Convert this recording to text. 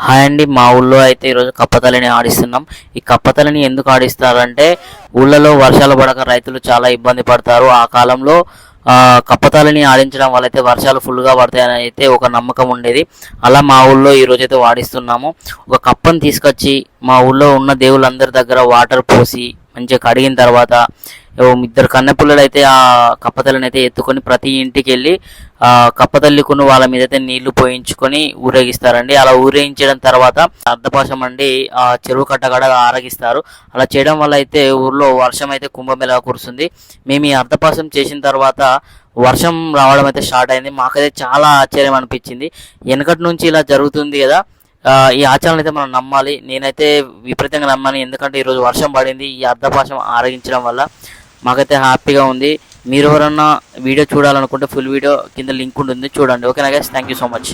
Hi అండి. మా ఊళ్ళో అయితే ఈరోజు కప్పతల్లిని ఆడిస్తున్నాం. ఈ కప్పతల్లిని ఎందుకు ఆడిస్తారంటే ఊళ్ళలో వర్షాలు పడక రైతులు చాలా ఇబ్బంది పడతారు. ఆ కాలంలో కప్పతల్లిని ఆడించడం వల్ల అయితే వర్షాలు ఫుల్గా పడతాయని అయితే ఒక నమ్మకం ఉండేది. అలా మా ఊళ్ళో ఈరోజైతే వాడిస్తున్నాము. ఒక కప్పను తీసుకొచ్చి మా ఊళ్ళో ఉన్న దేవుళ్ళందరి దగ్గర వాటర్ పోసి మంచిగా కడిగిన తర్వాత ఇద్దరు కన్నెపిల్లలు అయితే ఆ కప్పతల్లిని అయితే ఎత్తుకొని ప్రతి ఇంటికి వెళ్ళి కప్పతల్లికును వాళ్ళ మీద అయితే నీళ్లు పోయించుకొని ఊరేగిస్తారండి. అలా ఊరేగించడం తర్వాత అర్ధపాశం అండి ఆ చెరువు కట్టగడ ఆరగిస్తారు. అలా చేయడం వల్ల అయితే ఊర్లో వర్షం అయితే కుంభమేళా కురుస్తుంది. మేము ఈ అర్ధపాశం చేసిన తర్వాత వర్షం రావడం అయితే స్టార్ట్ అయింది. మాకైతే చాలా ఆశ్చర్యం అనిపించింది. వెనకటి నుంచి ఇలా జరుగుతుంది కదా, ఈ ఆచారాన్ని అయితే మనం నమ్మాలి. నేనైతే విపరీతంగా నమ్మాను, ఎందుకంటే ఈరోజు వర్షం పడింది. ఈ అర్ధపాశం ఆరగించడం వల్ల మాకైతే హ్యాపీగా ఉంది. మీరు ఎవరన్నా వీడియో చూడాలనుకుంటే ఫుల్ వీడియో కింద లింక్ ఉంటుంది, చూడండి. ఓకేనా guys, thank you so much.